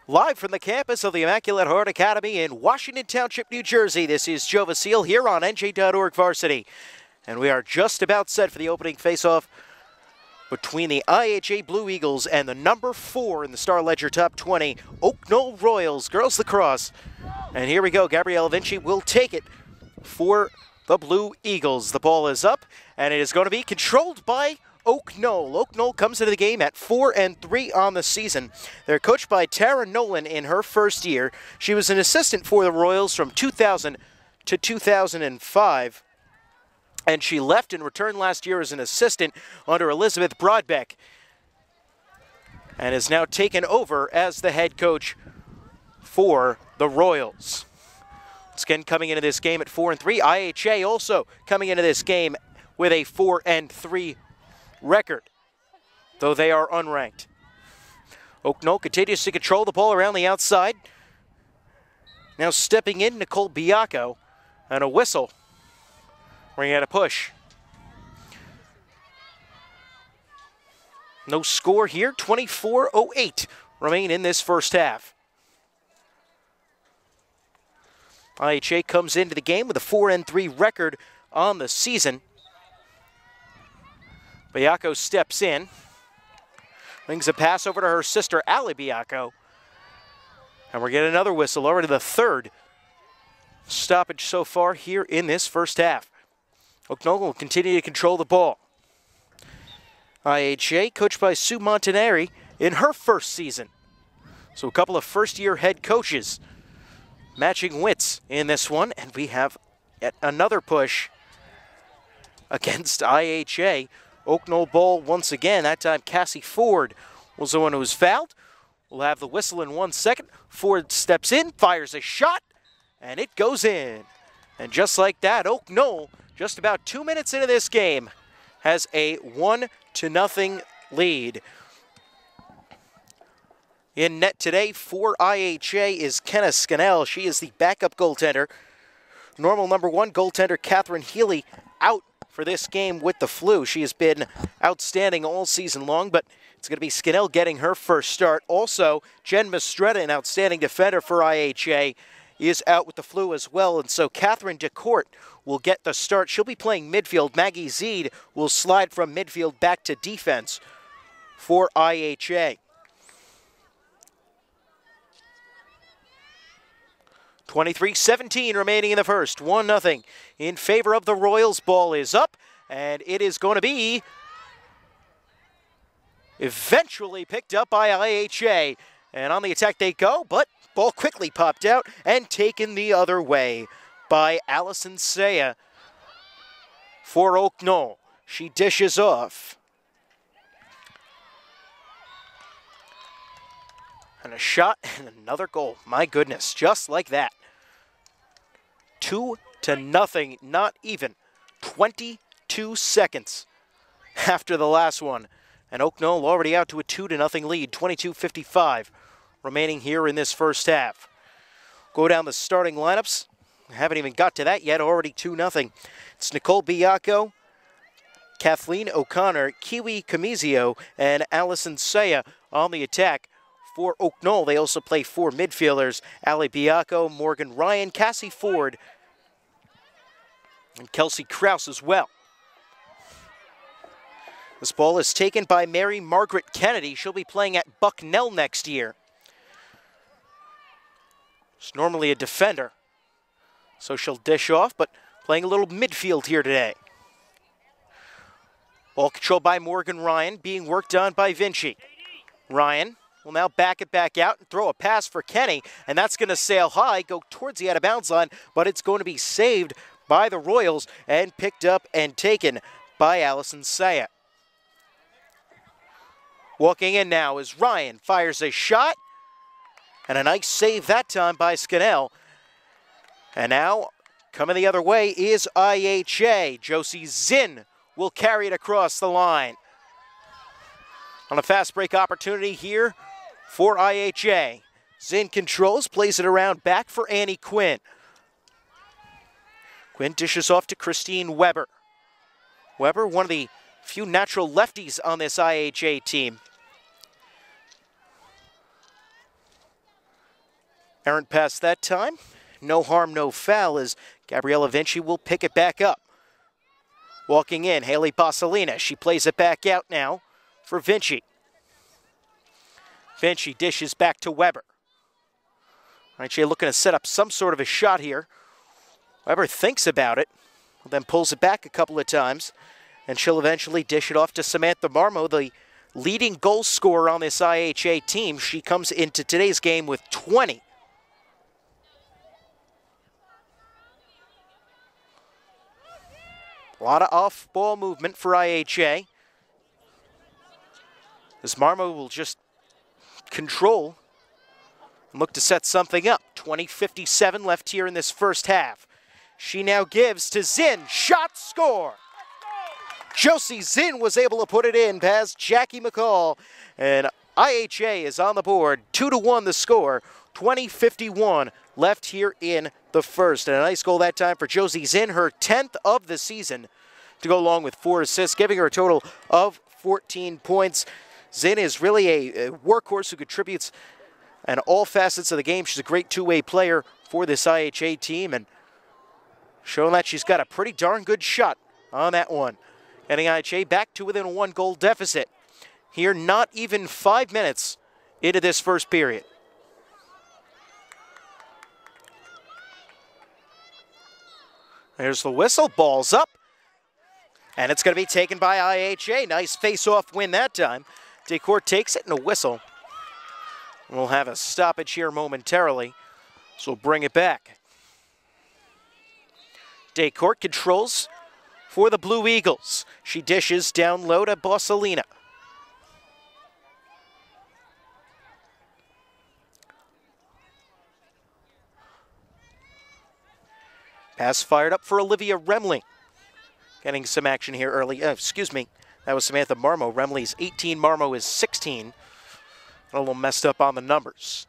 Live from the campus of the Immaculate Heart Academy in Washington Township, New Jersey, this is Joe Vasile here on NJ.org Varsity. And we are just about set for the opening face-off between the IHA Blue Eagles and the number 4 in the Star Ledger Top 20, Knoll Royals Girls Lacrosse. And here we go, Gabrielle Vinci will take it for the Blue Eagles. The ball is up, and it is going to be controlled by Knoll. Knoll comes into the game at 4-3 on the season. They're coached by Tara Nolan in her first year. She was an assistant for the Royals from 2000 to 2005. And she left and returned last year as an assistant under Elizabeth Broadbeck. And is now taken over as the head coach for the Royals. Once again, coming into this game at 4-3. IHA also coming into this game with a 4-3 record, though they are unranked. Knoll continues to control the ball around the outside. Now stepping in, Nicole Biacco, and a whistle. Bringing out a push. No score here, 24:08 remain in this first half. IHA comes into the game with a 4-3 record on the season. Biacco steps in, brings a pass over to her sister, Ali Biacco. And we're getting another whistle, already the third stoppage so far here in this first half. Knoll will continue to control the ball. IHA, coached by Sue Montanari in her first season. So a couple of first-year head coaches matching wits in this one. And we have yet another push against IHA. Knoll ball once again. That time Cassie Ford was the one who was fouled. We'll have the whistle in 1 second. Ford steps in, fires a shot, and it goes in. And just like that, Knoll, just about 2 minutes into this game, has a 1-0 lead. In net today for IHA is Kenna Scannell. She is the backup goaltender. Normal number 1 goaltender Catherine Healy out for this game with the flu. She has been outstanding all season long, but it's going to be Scannell getting her first start. Also, Jen Mistretta, an outstanding defender for IHA, is out with the flu as well, and so Catherine DeCourt will get the start. She'll be playing midfield. Maggie Zeed will slide from midfield back to defense for IHA. 23-17 remaining in the first. 1-0 in favor of the Royals. Ball is up, and it is going to be eventually picked up by IHA. And on the attack they go, but ball quickly popped out and taken the other way by Allison Saya for Knoll. She dishes off. And a shot and another goal. My goodness, just like that. 2-0, not even 22 seconds after the last one. And Knoll already out to a 2-0 lead, 22:55 remaining here in this first half. Go down the starting lineups. Haven't even got to that yet, already 2-0. It's Nicole Biacco, Kathleen O'Connor, Kiwi Camizio, and Allison Saya on the attack for Knoll. They also play 4 midfielders, Ali Biacco, Morgan Ryan, Cassie Ford, and Kelsey Krause as well. This ball is taken by Mary Margaret Kennedy. She'll be playing at Bucknell next year. She's normally a defender, so she'll dish off, but playing a little midfield here today. Ball controlled by Morgan Ryan, being worked on by Vinci. Ryan will now back it back out and throw a pass for Kenny, and that's going to sail high, go towards the out-of-bounds line, but it's going to be saved by the Royals and picked up and taken by Allison Saya. Walking in now is Ryan, fires a shot, and a nice save that time by Scannell. And now, coming the other way is IHA. Josie Zinn will carry it across the line. On a fast break opportunity here for IHA. Zinn controls, plays it around back for Annie Quinn. Quinn dishes off to Christine Weber. Weber, one of the few natural lefties on this IHA team. Errant pass that time. No harm, no foul, as Gabriella Vinci will pick it back up. Walking in, Haley Basalina. She plays it back out now for Vinci. Vinci dishes back to Weber. IHA looking to set up some sort of a shot here. Weber thinks about it, then pulls it back a couple of times, and she'll eventually dish it off to Samantha Marmo, the leading goal scorer on this IHA team. She comes into today's game with 20. A lot of off-ball movement for IHA, as Marmo will just control and look to set something up. 20:57 left here in this first half. She now gives to Zinn. Shot, score! Josie Zinn was able to put it in past Jackie McCall, and IHA is on the board. 2-1 the score. 20:51 left here in the first. And a nice goal that time for Josie Zinn, her 10th of the season, to go along with 4 assists, giving her a total of 14 points. Zinn is really a workhorse who contributes in all facets of the game. She's a great two-way player for this IHA team, and showing that she's got a pretty darn good shot on that one. Getting IHA back to within a 1-goal deficit. Here, not even 5 minutes into this first period. There's the whistle, ball's up, and it's going to be taken by IHA. Nice face-off win that time. Decourt takes it, and a whistle. We'll have a stoppage here momentarily, so we'll bring it back. Decourt controls for the Blue Eagles. She dishes down low to Bossalina. Pass fired up for Olivia Remley. Getting some action here early. Excuse me, that was Samantha Marmo. Remley's 18, Marmo is 16. A little messed up on the numbers.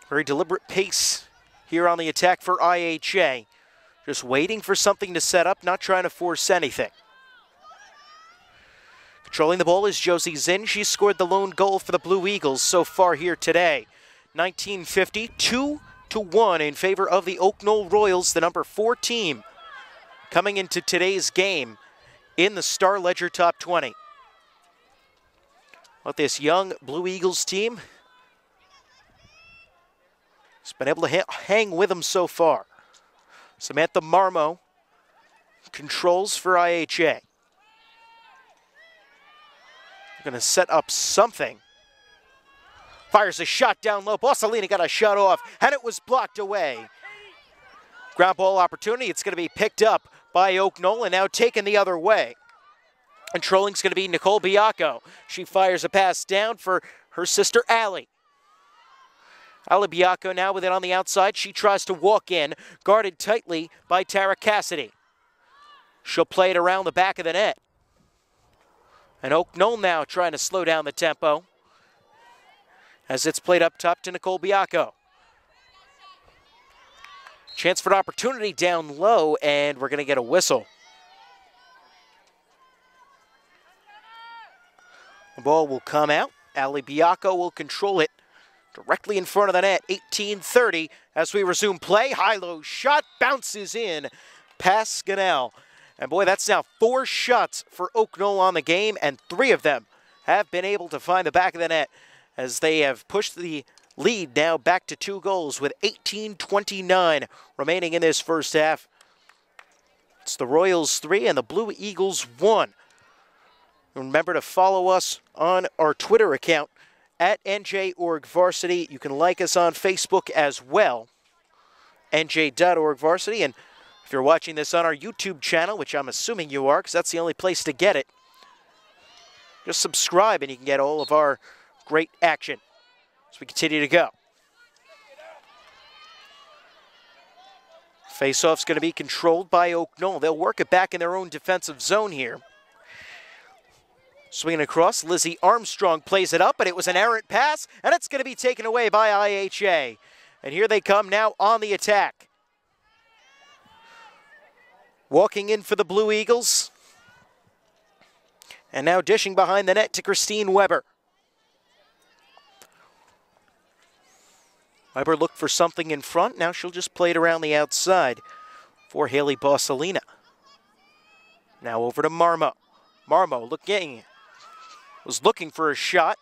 Very deliberate pace here on the attack for IHA. Just waiting for something to set up, not trying to force anything. Controlling the ball is Josie Zinn. She scored the lone goal for the Blue Eagles so far here today. 1950, 2-1 in favor of the Oak Knoll Royals, the number 4 team, coming into today's game in the Star Ledger Top 20. But this young Blue Eagles team has been able to hang with them so far. Samantha Marmo controls for IHA. Going to set up something. Fires a shot down low. Bossalina got a shot off, and it was blocked away. Ground ball opportunity. It's going to be picked up by Oak Knoll and now taken the other way. Controlling's going to be Nicole Biacco. She fires a pass down for her sister Allie. Allie Biacco now with it on the outside. She tries to walk in, guarded tightly by Tara Cassidy. She'll play it around the back of the net. And Oak Knoll now trying to slow down the tempo as it's played up top to Nicole Biacco. Chance for an opportunity down low, and we're going to get a whistle. The ball will come out. Allie Biacco will control it directly in front of the net. 18:30 as we resume play. High-low shot bounces in past Scannell. And boy, that's now 4 shots for Oak Knoll on the game, and 3 of them have been able to find the back of the net as they have pushed the lead now back to 2 goals with 18:29 remaining in this first half. It's the Royals 3 and the Blue Eagles 1. Remember to follow us on our Twitter account at NJ.org/Varsity. You can like us on Facebook as well, NJ.org/Varsity. And if you're watching this on our YouTube channel, which I'm assuming you are because that's the only place to get it, just subscribe and you can get all of our great action as we continue to go. Face-off's going to be controlled by Oak Knoll. They'll work it back in their own defensive zone here. Swinging across, Lizzie Armstrong plays it up, but it was an errant pass, and it's going to be taken away by IHA. And here they come now on the attack. Walking in for the Blue Eagles And now dishing behind the net to Christine Weber. Weber looked for something in front. Now she'll just play it around the outside for Haley Bossalina. Now over to Marmo. Marmo was looking for a shot.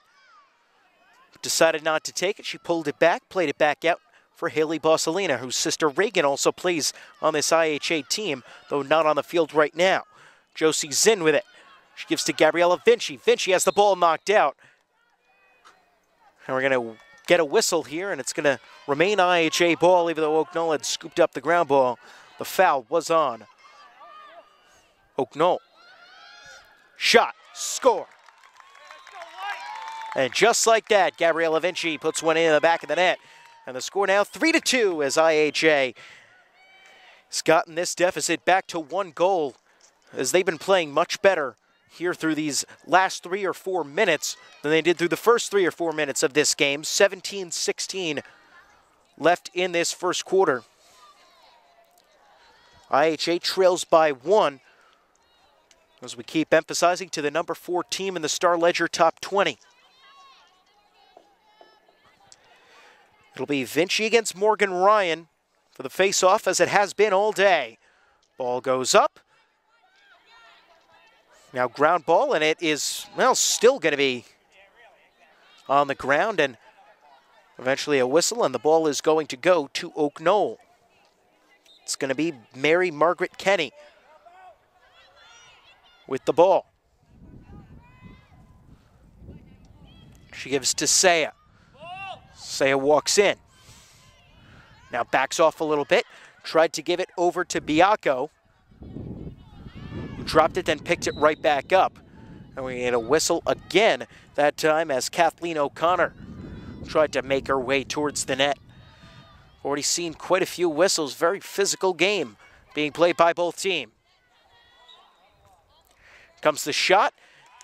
Decided not to take it. She pulled it back, played it back out for Haley Bossalina, whose sister Reagan also plays on this IHA team, though not on the field right now. Josie Zinn with it. She gives to Gabriella Vinci. Vinci has the ball knocked out. And we're going to get a whistle here, and it's going to remain IHA ball, even though Knoll had scooped up the ground ball. The foul was on Knoll. Shot, score. And just like that, Gabriella Vinci puts one in the back of the net. And the score now 3-2 as IHA has gotten this deficit back to 1 goal, as they've been playing much better here through these last 3 or 4 minutes than they did through the first 3 or 4 minutes of this game. 17-16 left in this first quarter. IHA trails by 1, as we keep emphasizing, to the number 4 team in the Star Ledger top 20. It'll be Vinci against Morgan Ryan for the face-off, as it has been all day. Ball goes up. Now ground ball, and it is, well, still going to be on the ground, and eventually a whistle, and the ball is going to go to Knoll. It's going to be Mary Margaret Kenny with the ball. She gives to Saya. Saya walks in. Now backs off a little bit. Tried to give it over to Biacco, who dropped it, then picked it right back up. And we get a whistle again, that time as Kathleen O'Connor tried to make her way towards the net. Already seen quite a few whistles. Very physical game being played by both teams. Comes the shot.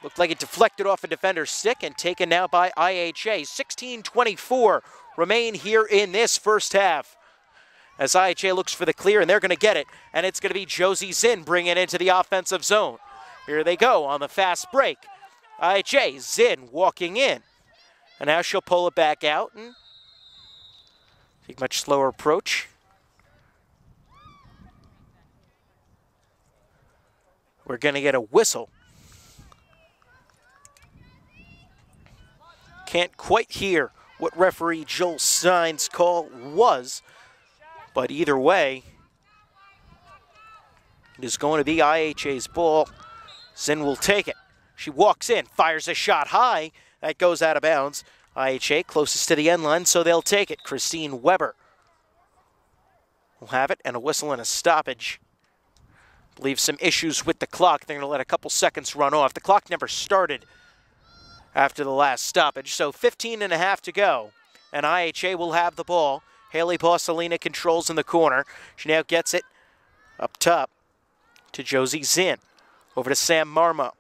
Looked like it deflected off a defender's stick and taken now by IHA. 16-24 remain here in this first half, as IHA looks for the clear, and they're going to get it. And it's going to be Josie Zinn bringing it into the offensive zone. Here they go on the fast break. IHA, Zinn walking in. And now she'll pull it back out and take a much slower approach. We're going to get a whistle. Can't quite hear what referee Joel Stein's call was, but either way, it is going to be IHA's ball. Zinn will take it. She walks in, fires a shot high. That goes out of bounds. IHA closest to the end line, so they'll take it. Christine Weber will have it, and a whistle and a stoppage. Believe some issues with the clock. They're going to let a couple seconds run off. The clock never started after the last stoppage, so 15.5 to go, and IHA will have the ball. Haley Bossalina controls in the corner. She now gets it up top to Josie Zinn. Over to Sam Marmo.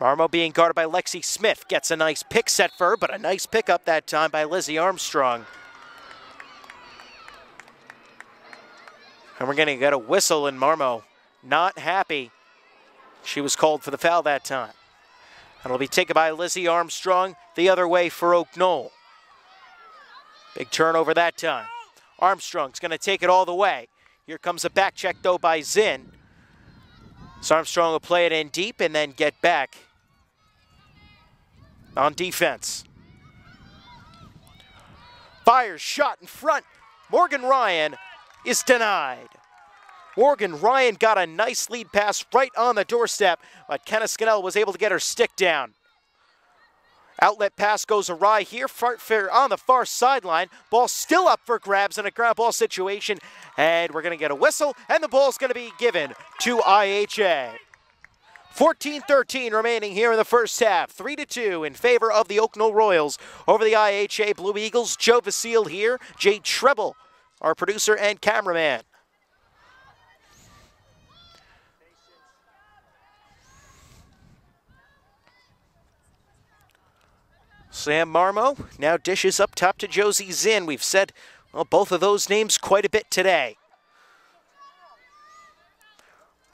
Marmo being guarded by Lexi Smith. Gets a nice pick set for her, but a nice pickup that time by Lizzie Armstrong. And we're going to get a whistle, and Marmo not happy. She was called for the foul that time. And it'll be taken by Lizzie Armstrong the other way for Knoll. Big turnover that time. Armstrong's going to take it all the way. Here comes a back check, though, by Zinn. So Armstrong will play it in deep and then get back on defense. Fires shot in front. Morgan Ryan is denied. Morgan Ryan got a nice lead pass right on the doorstep, but Kenna Scannell was able to get her stick down. Outlet pass goes awry here on the far sideline. Ball still up for grabs in a ground ball situation, and we're going to get a whistle, and the ball's going to be given to IHA. 14-13 remaining here in the first half. 3-2 in favor of the Knoll Royals over the IHA Blue Eagles. Joe Vasile here, Jay Treble, our producer and cameraman. Sam Marmo now dishes up top to Josie Zinn. We've said, well, both of those names quite a bit today.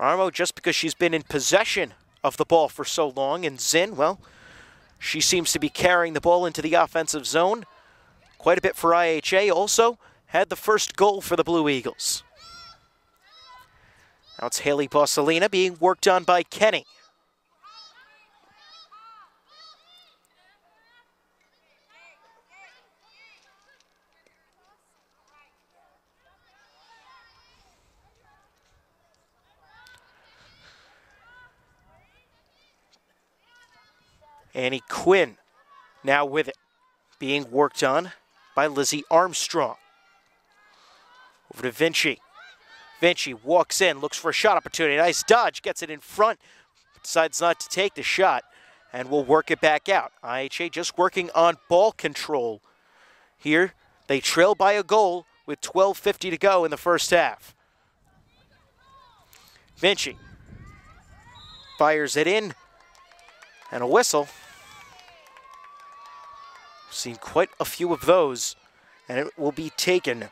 Marmo, just because she's been in possession of the ball for so long, and Zinn, well, she seems to be carrying the ball into the offensive zone quite a bit for IHA. Also had the first goal for the Blue Eagles. Now it's Haley Bossalina being worked on by Kenny. Annie Quinn now with it, being worked on by Lizzie Armstrong. Over to Vinci. Vinci walks in, looks for a shot opportunity. Nice dodge, gets it in front, decides not to take the shot, and will work it back out. IHA just working on ball control. Here, they trail by a goal with 12:50 to go in the first half. Vinci fires it in, and a whistle. Seen quite a few of those, and it will be taken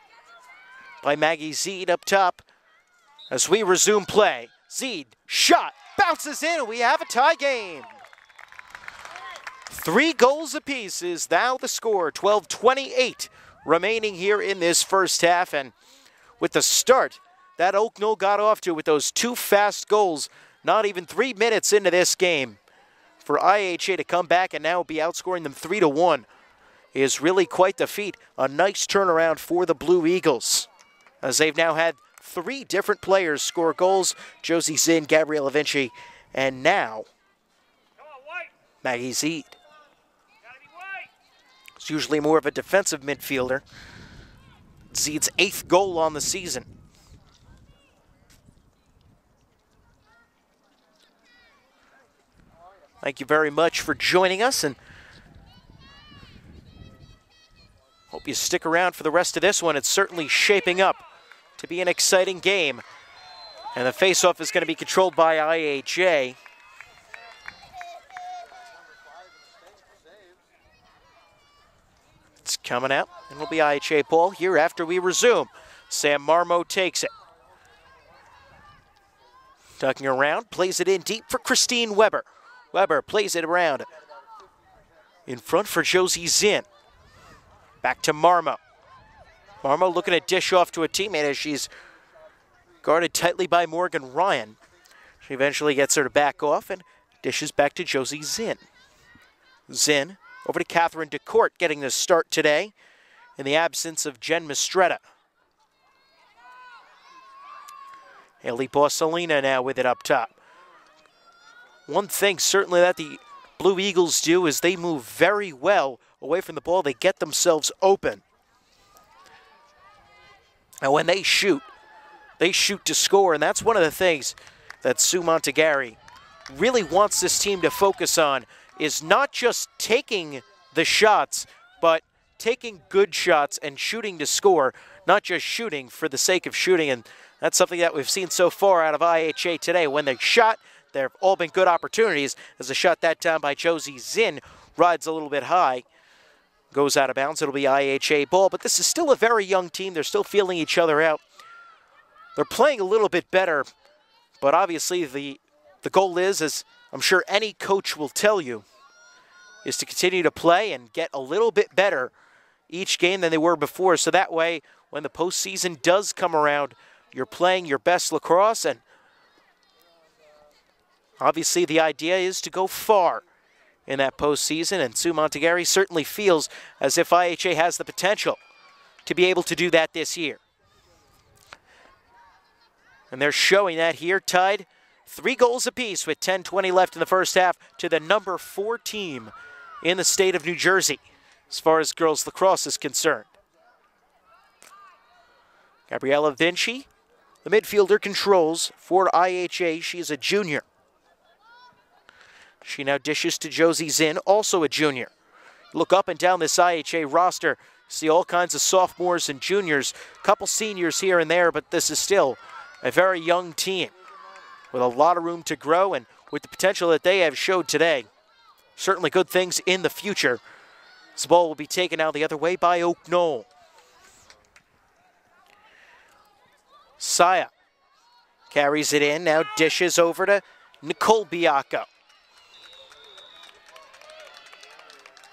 by Maggie Zeed up top as we resume play. Zeed, shot, bounces in, and we have a tie game. 3 goals apiece is now the score, 12:28 remaining here in this first half, and with the start that Oak Knoll got off to with those 2 fast goals, not even 3 minutes into this game, for IHA to come back and now be outscoring them 3-1 is really quite the feat. A nice turnaround for the Blue Eagles, as they've now had 3 different players score goals. Josie Zinn, Gabriella Vinci, and now Maggie Zeed. It's usually more of a defensive midfielder. Zeed's 8th goal on the season. Thank you very much for joining us, and hope you stick around for the rest of this one. It's certainly shaping up to be an exciting game. And the faceoff is going to be controlled by IHA. It's coming out, and it'll be IHA ball here after we resume. Sam Marmo takes it. Tucking around, plays it in deep for Christine Weber. Weber plays it around in front for Josie Zinn. Back to Marmo. Marmo looking to dish off to a teammate as she's guarded tightly by Morgan Ryan. She eventually gets her to back off and dishes back to Josie Zinn. Zinn over to Catherine DeCourt, getting the start today in the absence of Jen Mistretta. Haley Bossalina now with it up top. One thing certainly that the Blue Eagles do is they move very well away from the ball. They get themselves open. And when they shoot to score, and that's one of the things that Sue Montegari really wants this team to focus on, is not just taking the shots, but taking good shots and shooting to score, not just shooting for the sake of shooting. And that's something that we've seen so far out of IHA today. When they shot, there have all been good opportunities, as a shot that time by Josie Zinn rides a little bit high, goes out of bounds. It'll be IHA ball, but this is still a very young team. They're still feeling each other out. They're playing a little bit better, but obviously the goal is, as I'm sure any coach will tell you, is to continue to play and get a little bit better each game than they were before. So that way, when the postseason does come around, you're playing your best lacrosse, and obviously the idea is to go far in that postseason, and Sue Montegari certainly feels as if IHA has the potential to be able to do that this year. And they're showing that here, tied 3 goals apiece with 10:20 left in the first half to the number 4 team in the state of New Jersey as far as girls lacrosse is concerned. Gabriella Vinci, the midfielder, controls for IHA. She is a junior. She now dishes to Josie Zinn, also a junior. Look up and down this IHA roster, see all kinds of sophomores and juniors, a couple seniors here and there, but this is still a very young team with a lot of room to grow, and with the potential that they have showed today, certainly good things in the future. This ball will be taken out the other way by Oak Knoll. Saya Carries it in, now dishes over to Nicole Biacco.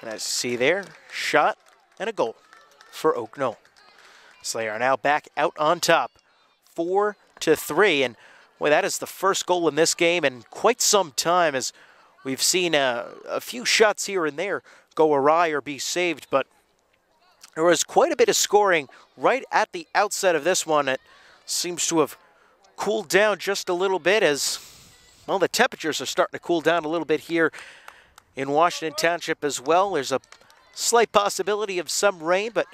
And as you see there, shot and a goal for Oak Knoll. So they are now back out on top, 4-3. And boy, that is the first goal in this game in quite some time, as we've seen a few shots here and there go awry or be saved. But there was quite a bit of scoring right at the outset of this one. It seems to have cooled down just a little bit as, well, the temperatures are starting to cool down a little bit here in Washington Township as well. There's a slight possibility of some rain, but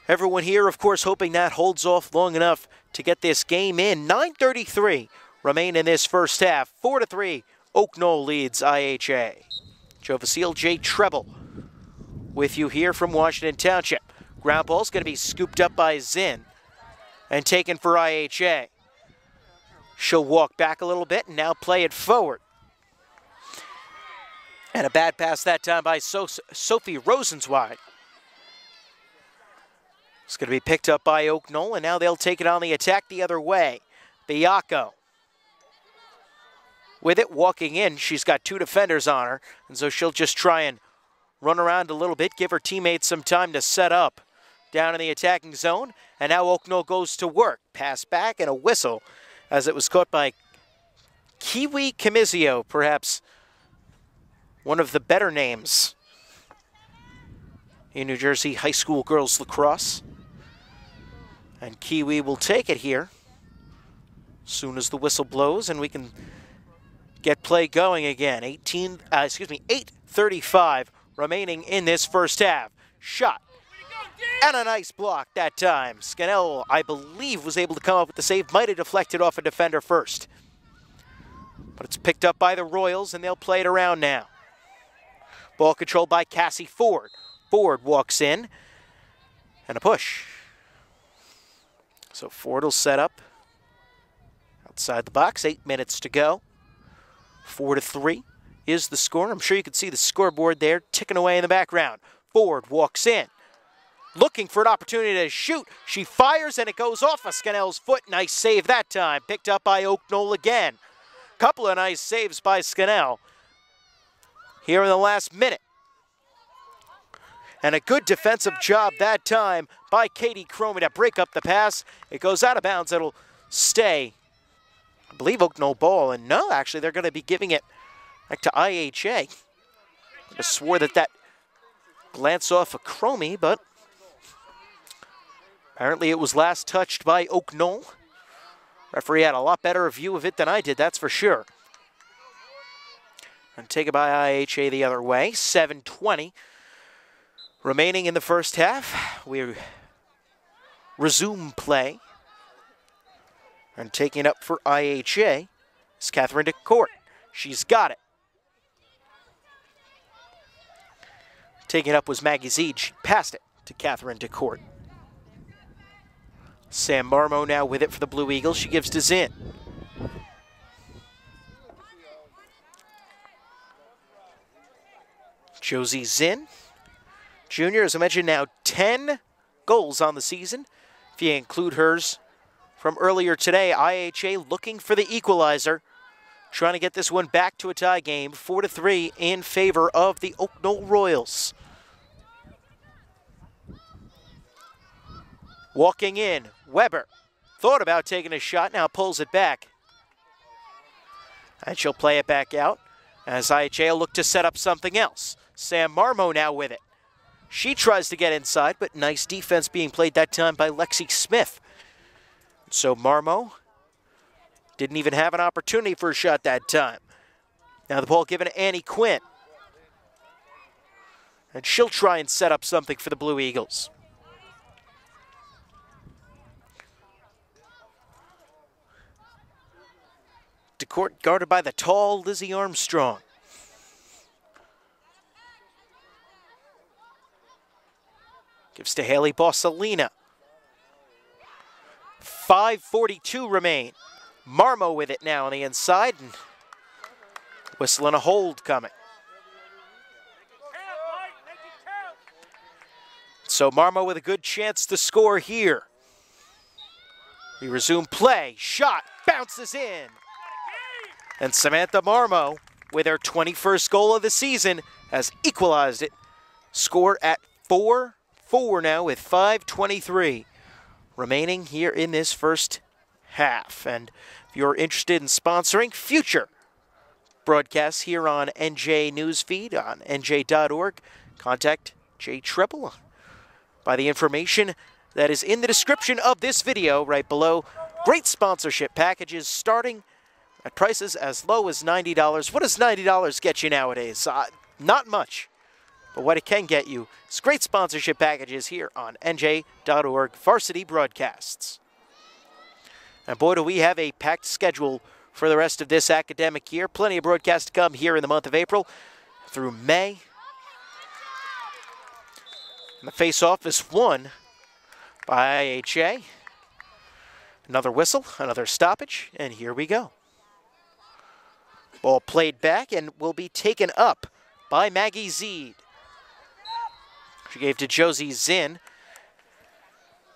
everyone here, of course, hoping that holds off long enough to get this game in. 9:33 remain in this first half. 4-3, Oak Knoll leads IHA. Joe Vasile, Jay Treble with you here from Washington Township. Ground ball's going to be scooped up by Zinn and taken for IHA. She'll walk back a little bit and now play it forward. And a bad pass that time by Sophie Rosenzweig. It's going to be picked up by Oak Knoll, and now they'll take it on the attack the other way. Biacco with it, walking in. She's got two defenders on her, and so she'll just try and run around a little bit, give her teammates some time to set up down in the attacking zone. And now Oak Knoll goes to work. Pass back and a whistle as it was caught by Kiwi Camizio, perhaps one of the better names in New Jersey high school girls lacrosse. And Kiwi will take it here as soon as the whistle blows, and we can get play going again. 8:35 remaining in this first half. Shot and a nice block that time. Scannell, I believe, was able to come up with the save. Might have deflected off a defender first, but it's picked up by the Royals, and they'll play it around now. Ball controlled by Cassie Ford. Ford walks in, and a push. So Ford will set up outside the box. 8 minutes to go. 4-3 is the score. I'm sure you can see the scoreboard there ticking away in the background. Ford walks in, looking for an opportunity to shoot. She fires, and it goes off of Scannell's foot. Nice save that time. Picked up by Oak Knoll again. Couple of nice saves by Scannell here in the last minute. And a good defensive job that time by Katie Cromie to break up the pass. It goes out of bounds. It'll stay, I believe, Oak Knoll ball. And no, actually, they're going to be giving it back to IHA. I just swore that glanced off of Cromie, but apparently it was last touched by Oak Knoll. Referee had a lot better view of it than I did, that's for sure. And taken by IHA the other way. 7:20 remaining in the first half. We resume play. And taking it up for IHA is Catherine DeCourt. She's got it. Taking it up was Maggie Zeed. She passed it to Catherine DeCourt. Sam Marmo now with it for the Blue Eagles. She gives to Zinn. Josie Zinn, Jr., as I mentioned, now 10 goals on the season. If you include hers from earlier today, IHA looking for the equalizer, trying to get this one back to a tie game. 4-3 in favor of the Oak Knoll Royals. Walking in, Weber thought about taking a shot, now pulls it back. And she'll play it back out as IHA will look to set up something else. Sam Marmo now with it. She tries to get inside, but nice defense being played that time by Lexi Smith. So Marmo didn't even have an opportunity for a shot that time. Now the ball given to Annie Quinn. And she'll try and set up something for the Blue Eagles. DeCourt guarded by the tall Lizzie Armstrong. Gives to Haley Bossalina. 5:42 remain. Marmo with it now on the inside, and whistle and a hold coming. So Marmo with a good chance to score here. We resume play. Shot. bounces in. And Samantha Marmo, with her 21st goal of the season, has equalized it. Score at 4-4 now with 5:23 remaining here in this first half. And if you're interested in sponsoring future broadcasts here on NJ Newsfeed on nj.org, contact Jay Triple by the information that is in the description of this video right below. Great sponsorship packages starting at prices as low as $90. What does $90 get you nowadays? Not much. But what it can get you is great sponsorship packages here on nj.org Varsity Broadcasts. And boy, do we have a packed schedule for the rest of this academic year. Plenty of broadcasts to come here in the month of April through May. And the face-off is won by IHA. Another whistle, another stoppage, and here we go. Ball played back and will be taken up by Maggie Zeed. She gave to Josie Zinn.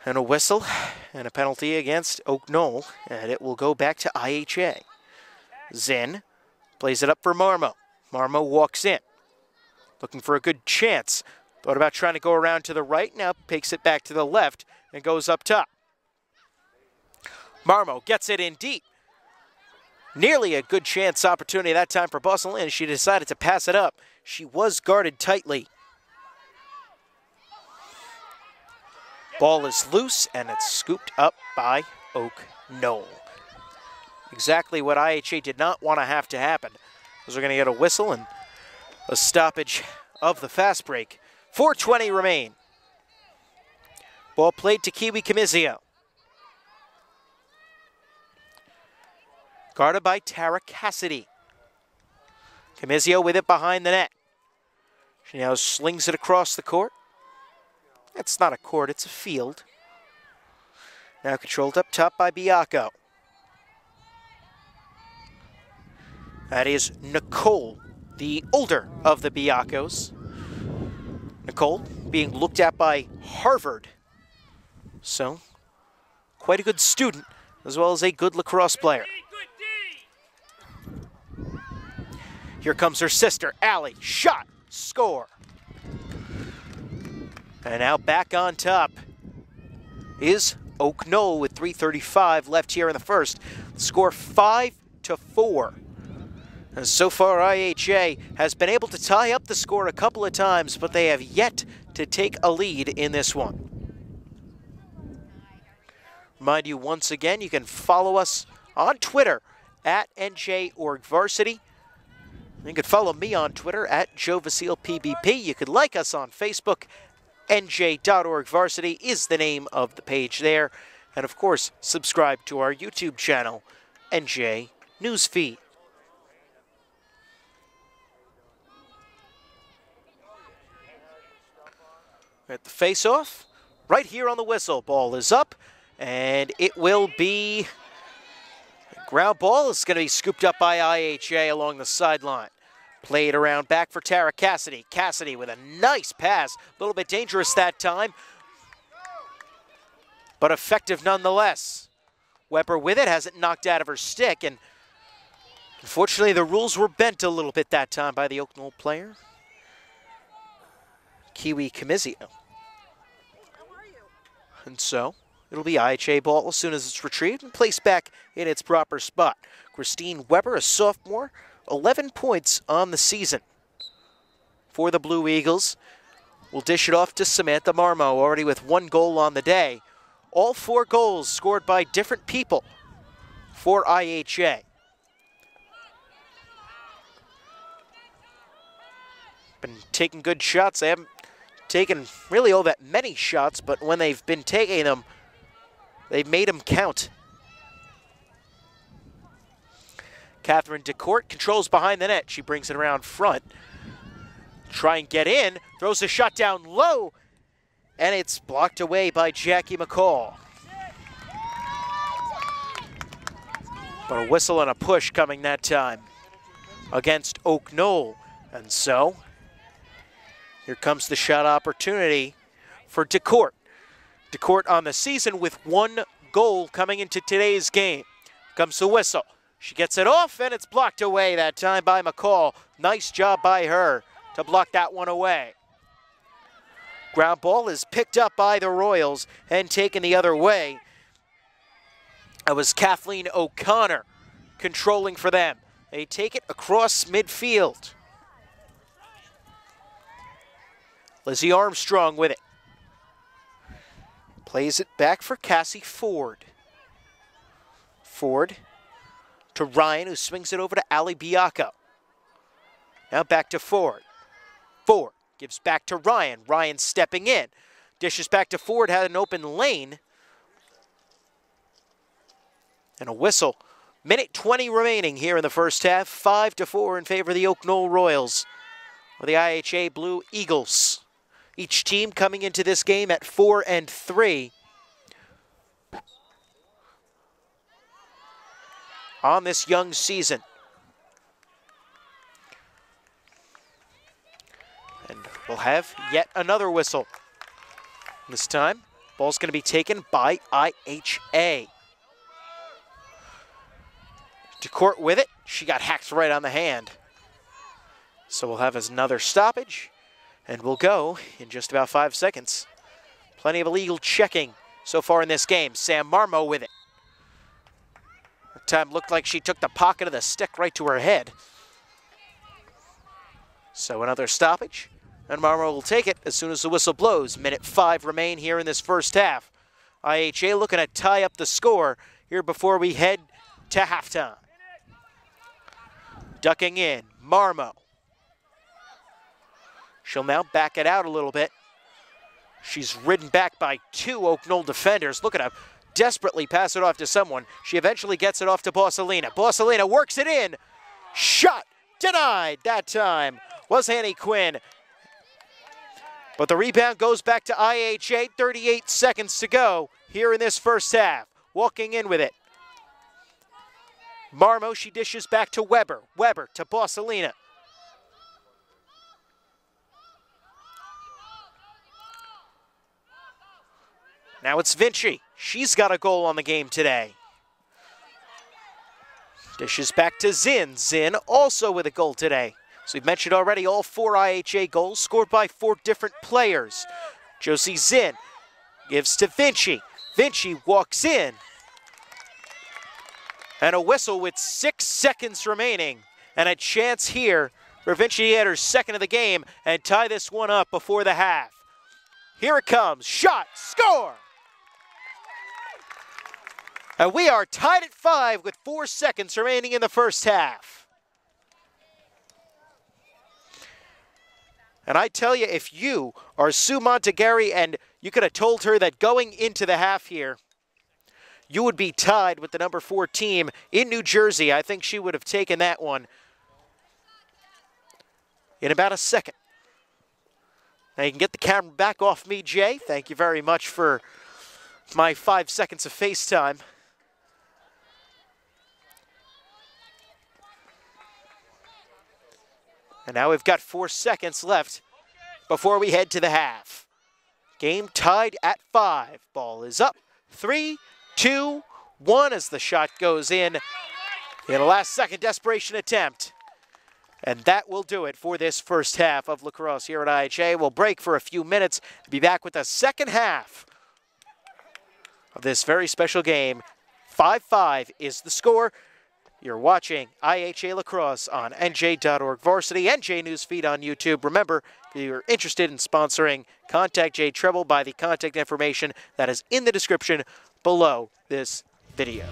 And a whistle and a penalty against Knoll, and it will go back to IHA. Zinn plays it up for Marmo. Marmo walks in, looking for a good chance. Thought about trying to go around to the right, now takes it back to the left and goes up top. Marmo gets it in deep. Nearly a good chance opportunity that time for Bustle, and she decided to pass it up. She was guarded tightly. Ball is loose, and it's scooped up by Knoll. Exactly what IHA did not want to have to happen. Because we're going to get a whistle and a stoppage of the fast break. 4:20 remain. Ball played to Kiwi Camizio. Guarded by Tara Cassidy. Camizio with it behind the net. She now slings it across the court. It's not a court, it's a field. Now controlled up top by Biacco. That is Nicole, the older of the Biaccos. Nicole being looked at by Harvard. So, quite a good student, as well as a good lacrosse player. Here comes her sister, Allie. Shot, score. And now back on top is Knoll with 3:35 left here in the first. Score 5-4. And so far IHA has been able to tie up the score a couple of times, but they have yet to take a lead in this one. Remind you once again, you can follow us on Twitter at NJ.org/Varsity. You can follow me on Twitter at JoeVasilPBP. You could like us on Facebook. NJ.org/Varsity is the name of the page there. And of course, subscribe to our YouTube channel, NJ Newsfeed. At the face-off, right here on the whistle. Ball is up, and it will be a ground ball. It's going to be scooped up by IHA along the sideline. Played around back for Tara Cassidy. Cassidy with a nice pass. A little bit dangerous that time, but effective nonetheless. Weber with it, has it knocked out of her stick, and unfortunately the rules were bent a little bit that time by the Knoll player, Kiwi Camizio. And so it'll be IHA ball as soon as it's retrieved and placed back in its proper spot. Christine Weber, a sophomore, 11 points on the season for the Blue Eagles. We'll dish it off to Samantha Marmo, already with 1 goal on the day. All 4 goals scored by different people for IHA. Been taking good shots. They haven't taken really all that many shots, but when they've been taking them, they've made them count. Catherine DeCourt controls behind the net. She brings it around front. Try and get in. Throws a shot down low. And it's blocked away by Jackie McCall. But a whistle and a push coming that time against Knoll. And so, here comes the shot opportunity for DeCourt. DeCourt on the season with 1 goal coming into today's game. Comes the whistle. She gets it off, and it's blocked away that time by McCall. Nice job by her to block that one away. Ground ball is picked up by the Royals and taken the other way. That was Kathleen O'Connor controlling for them. They take it across midfield. Lizzie Armstrong with it. Plays it back for Cassie Ford. Ford to Ryan, who swings it over to Ali Biacco. Now back to Ford. Ford gives back to Ryan. Ryan stepping in. Dishes back to Ford, had an open lane. And a whistle. Minute 20 remaining here in the first half. 5-4 in favor of the Oak Knoll Royals, or the IHA Blue Eagles. Each team coming into this game at 4-3. On this young season. And we'll have yet another whistle. This time, ball's going to be taken by IHA. To court with it, she got hacked right on the hand. So we'll have another stoppage, and we'll go in just about 5 seconds. Plenty of illegal checking so far in this game. Sam Marmo with it. That time looked like she took the pocket of the stick right to her head. So another stoppage, and Marmo will take it as soon as the whistle blows. Minute 5 remain here in this first half. IHA looking to tie up the score here before we head to halftime. Ducking in, Marmo. She'll now back it out a little bit. She's ridden back by 2 Oak Knoll defenders. Look at her desperately pass it off to someone. She eventually gets it off to Borsalina. Borsalina works it in. Shot denied that time. Was Annie Quinn. But the rebound goes back to IHA. 38 seconds to go here in this first half. Walking in with it. Marmo, she dishes back to Weber. Weber to Borsalina. Now it's Vinci. She's got a goal on the game today. Dishes back to Zinn. Zinn also with a goal today. So we've mentioned already all 4 IHA goals scored by 4 different players. Josie Zinn gives to Vinci. Vinci walks in. And a whistle with 6 seconds remaining. And a chance here for Vinci to get her second of the game and tie this one up before the half. Here it comes. Shot. Score. And we are tied at 5 with 4 seconds remaining in the first half. And I tell you, if you are Sue Montegari and you could have told her that going into the half here, you would be tied with the number 4 team in New Jersey, I think she would have taken that one in about a second. Now you can get the camera back off me, Jay. Thank you very much for my 5 seconds of FaceTime. And now we've got 4 seconds left before we head to the half. Game tied at 5. Ball is up. 3, 2, 1 as the shot goes in a last-second desperation attempt. And that will do it for this first half of lacrosse here at IHA. We'll break for a few minutes. Be back with the second half of this very special game. 5-5 is the score. You're watching IHA Lacrosse on NJ.org Varsity, NJ Newsfeed on YouTube. Remember, if you're interested in sponsoring, contact Jay Treble by the contact information that is in the description below this video.